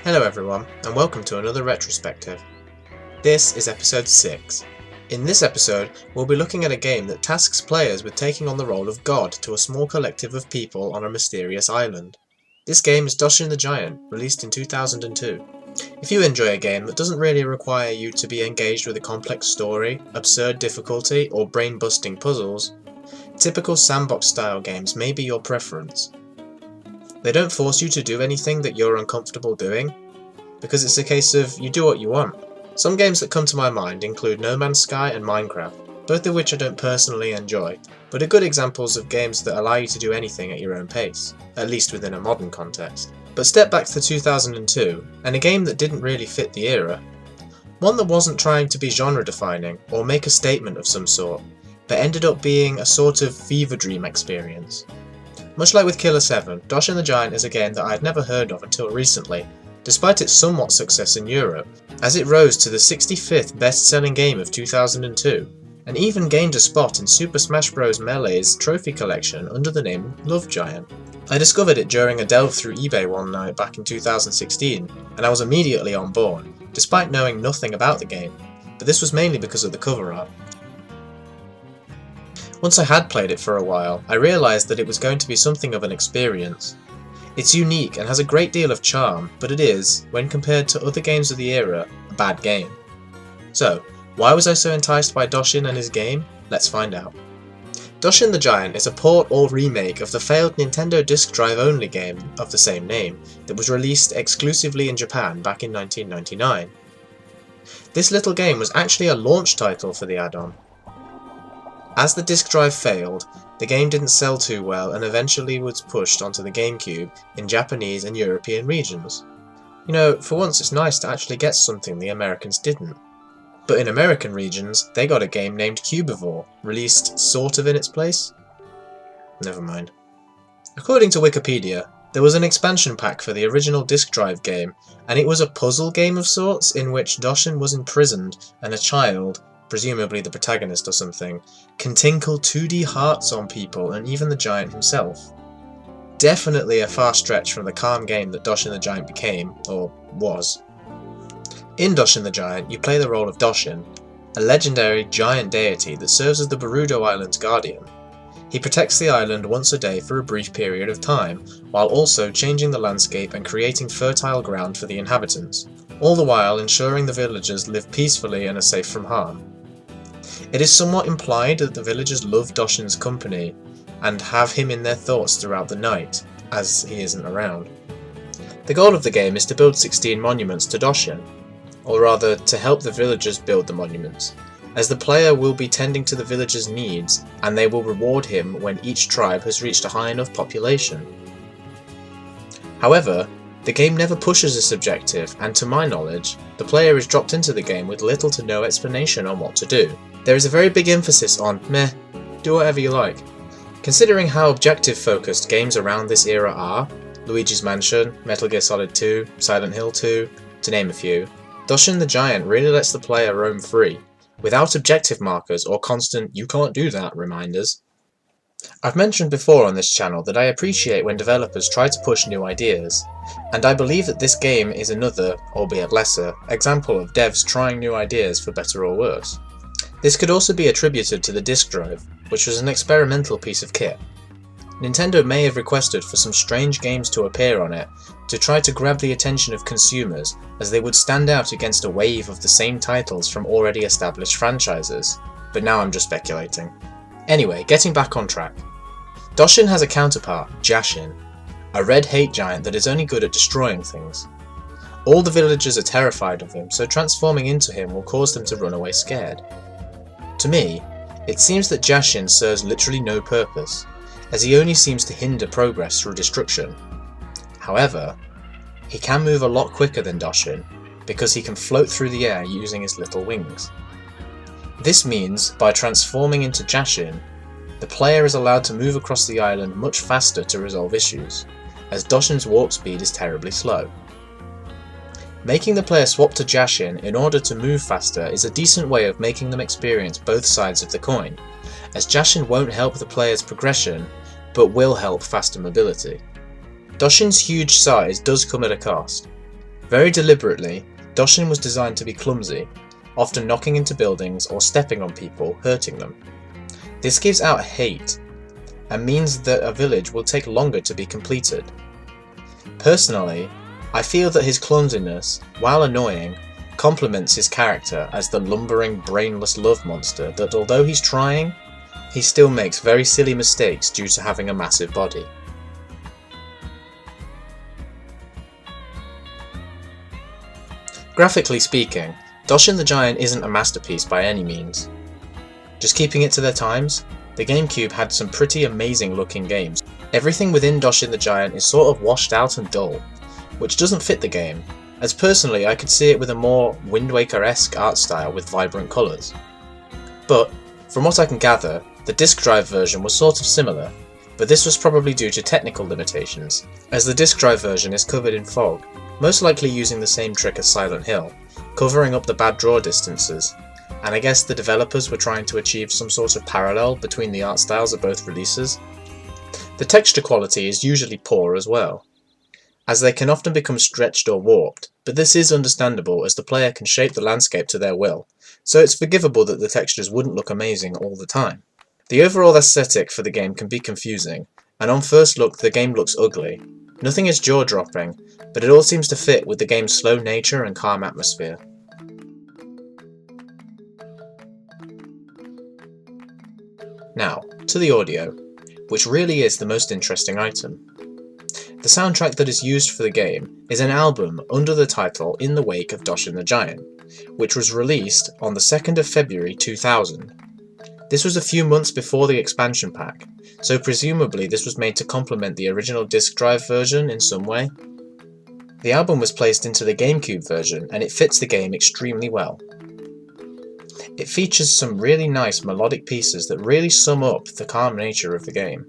Hello everyone, and welcome to another Retrospective. This is episode 6. In this episode, we'll be looking at a game that tasks players with taking on the role of God to a small collective of people on a mysterious island. This game is Doshin the Giant, released in 2002. If you enjoy a game that doesn't really require you to be engaged with a complex story, absurd difficulty, or brain-busting puzzles, typical sandbox-style games may be your preference. They don't force you to do anything that you're uncomfortable doing, because it's a case of you do what you want. Some games that come to my mind include No Man's Sky and Minecraft, both of which I don't personally enjoy, but are good examples of games that allow you to do anything at your own pace, at least within a modern context. But step back to 2002, and a game that didn't really fit the era. One that wasn't trying to be genre-defining or make a statement of some sort, but ended up being a sort of fever dream experience. Much like with Killer 7, Doshin the Giant is a game that I had never heard of until recently, despite its somewhat success in Europe, as it rose to the 65th best-selling game of 2002, and even gained a spot in Super Smash Bros. Melee's trophy collection under the name Love Giant. I discovered it during a delve through eBay one night back in 2016, and I was immediately on board, despite knowing nothing about the game, but this was mainly because of the cover art. Once I had played it for a while, I realised that it was going to be something of an experience. It's unique and has a great deal of charm, but it is, when compared to other games of the era, a bad game. So, why was I so enticed by Doshin and his game? Let's find out. Doshin the Giant is a port or remake of the failed Nintendo Disk Drive only game of the same name that was released exclusively in Japan back in 1999. This little game was actually a launch title for the add-on. As the disk drive failed, the game didn't sell too well and eventually was pushed onto the GameCube in Japanese and European regions. You know, for once it's nice to actually get something the Americans didn't. But in American regions, they got a game named Cubivore, released sort of in its place? Never mind. According to Wikipedia, there was an expansion pack for the original disk drive game, and it was a puzzle game of sorts in which Doshin was imprisoned and a child, presumably the protagonist or something, can tinkle 2D hearts on people and even the giant himself. Definitely a far stretch from the calm game that Doshin the Giant became, or was. In Doshin the Giant, you play the role of Doshin, a legendary giant deity that serves as the Gerudo Island's guardian. He protects the island once a day for a brief period of time, while also changing the landscape and creating fertile ground for the inhabitants, all the while ensuring the villagers live peacefully and are safe from harm. It is somewhat implied that the villagers love Doshin's company and have him in their thoughts throughout the night, as he isn't around. The goal of the game is to build 16 monuments to Doshin, or rather to help the villagers build the monuments, as the player will be tending to the villagers' needs and they will reward him when each tribe has reached a high enough population. However, the game never pushes this objective, and to my knowledge, the player is dropped into the game with little to no explanation on what to do. There is a very big emphasis on meh, do whatever you like. Considering how objective-focused games around this era are, Luigi's Mansion, Metal Gear Solid 2, Silent Hill 2, to name a few, Doshin the Giant really lets the player roam free, without objective markers or constant "you can't do that" reminders. I've mentioned before on this channel that I appreciate when developers try to push new ideas, and I believe that this game is another, albeit lesser, example of devs trying new ideas for better or worse. This could also be attributed to the disk drive, which was an experimental piece of kit. Nintendo may have requested for some strange games to appear on it to try to grab the attention of consumers, as they would stand out against a wave of the same titles from already established franchises. But now I'm just speculating. Anyway, getting back on track. Doshin has a counterpart, Jashin, a red hate giant that is only good at destroying things. All the villagers are terrified of him, so transforming into him will cause them to run away scared. To me, it seems that Jashin serves literally no purpose, as he only seems to hinder progress through destruction. However, he can move a lot quicker than Doshin, because he can float through the air using his little wings. This means, by transforming into Jashin, the player is allowed to move across the island much faster to resolve issues, as Doshin's warp speed is terribly slow. Making the player swap to Jashin in order to move faster is a decent way of making them experience both sides of the coin, as Jashin won't help the player's progression, but will help faster mobility. Doshin's huge size does come at a cost. Very deliberately, Doshin was designed to be clumsy, often knocking into buildings or stepping on people, hurting them. This gives out hate and means that a village will take longer to be completed. Personally, I feel that his clumsiness, while annoying, complements his character as the lumbering, brainless love monster that although he's trying, he still makes very silly mistakes due to having a massive body. Graphically speaking, Doshin the Giant isn't a masterpiece by any means. Just keeping it to their times, the GameCube had some pretty amazing looking games. Everything within Doshin the Giant is sort of washed out and dull, which doesn't fit the game, as personally I could see it with a more Wind Waker-esque art style with vibrant colours. But, from what I can gather, the disc drive version was sort of similar, but this was probably due to technical limitations, as the disc drive version is covered in fog, most likely using the same trick as Silent Hill, covering up the bad draw distances, and I guess the developers were trying to achieve some sort of parallel between the art styles of both releases. The texture quality is usually poor as well, as they can often become stretched or warped, but this is understandable as the player can shape the landscape to their will, so it's forgivable that the textures wouldn't look amazing all the time. The overall aesthetic for the game can be confusing, and on first look the game looks ugly. Nothing is jaw-dropping, but it all seems to fit with the game's slow nature and calm atmosphere. Now, to the audio, which really is the most interesting item. The soundtrack that is used for the game is an album under the title In the Wake of Doshin the Giant, which was released on the 2nd of February 2000. This was a few months before the expansion pack, so presumably this was made to complement the original disc drive version in some way. The album was placed into the GameCube version and it fits the game extremely well. It features some really nice melodic pieces that really sum up the calm nature of the game.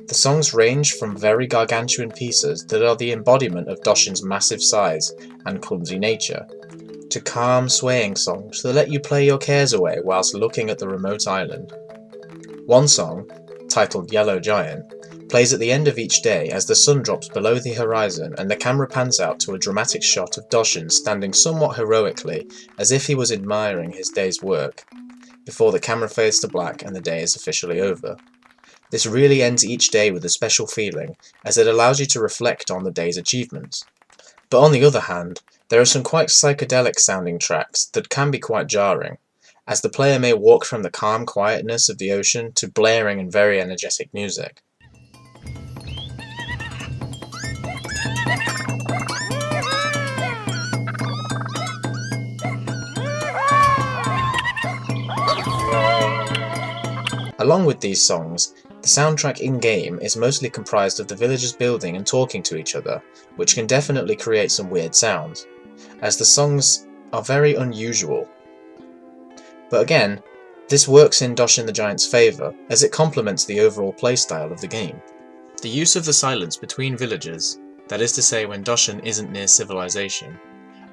The songs range from very gargantuan pieces that are the embodiment of Doshin's massive size and clumsy nature, to calm, swaying songs that let you play your cares away whilst looking at the remote island. One song, titled Yellow Giant, plays at the end of each day as the sun drops below the horizon and the camera pans out to a dramatic shot of Doshin standing somewhat heroically as if he was admiring his day's work, before the camera fades to black and the day is officially over. This really ends each day with a special feeling, as it allows you to reflect on the day's achievements. But on the other hand, there are some quite psychedelic sounding tracks that can be quite jarring, as the player may walk from the calm quietness of the ocean to blaring and very energetic music. Along with these songs, the soundtrack in-game is mostly comprised of the villagers building and talking to each other, which can definitely create some weird sounds, as the songs are very unusual. But again, this works in Doshin the Giant's favour, as it complements the overall playstyle of the game. The use of the silence between villagers, that is to say when Doshin isn't near civilization,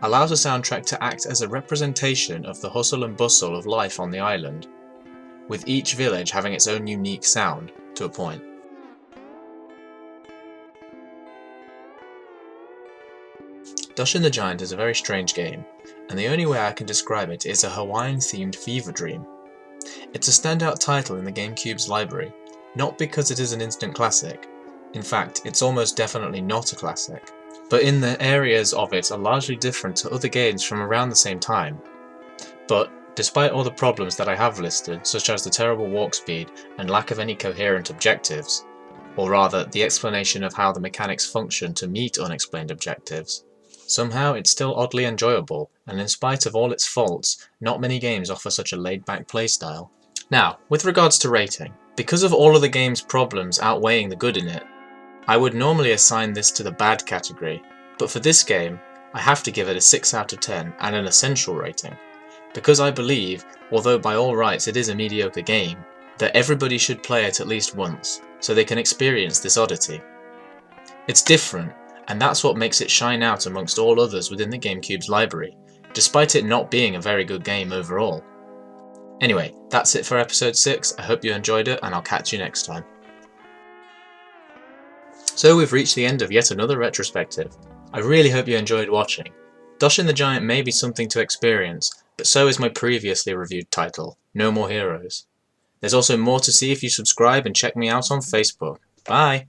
allows the soundtrack to act as a representation of the hustle and bustle of life on the island, with each village having its own unique sound, to a point. Doshin the Giant is a very strange game, and the only way I can describe it is a Hawaiian-themed fever dream. It's a standout title in the GameCube's library, not because it is an instant classic, in fact it's almost definitely not a classic, but in the areas of it are largely different to other games from around the same time. But despite all the problems that I have listed, such as the terrible walk speed and lack of any coherent objectives, or rather the explanation of how the mechanics function to meet unexplained objectives, somehow it's still oddly enjoyable, and in spite of all its faults, not many games offer such a laid-back playstyle. Now, with regards to rating, because of all of the game's problems outweighing the good in it, I would normally assign this to the bad category, but for this game, I have to give it a 6 out of 10 and an essential rating, because I believe, although by all rights it is a mediocre game, that everybody should play it at least once, so they can experience this oddity. It's different, and that's what makes it shine out amongst all others within the GameCube's library, despite it not being a very good game overall. Anyway, that's it for episode 6, I hope you enjoyed it and I'll catch you next time. So we've reached the end of yet another retrospective. I really hope you enjoyed watching. Doshin the Giant may be something to experience, but so is my previously reviewed title, No More Heroes. There's also more to see if you subscribe and check me out on Facebook. Bye!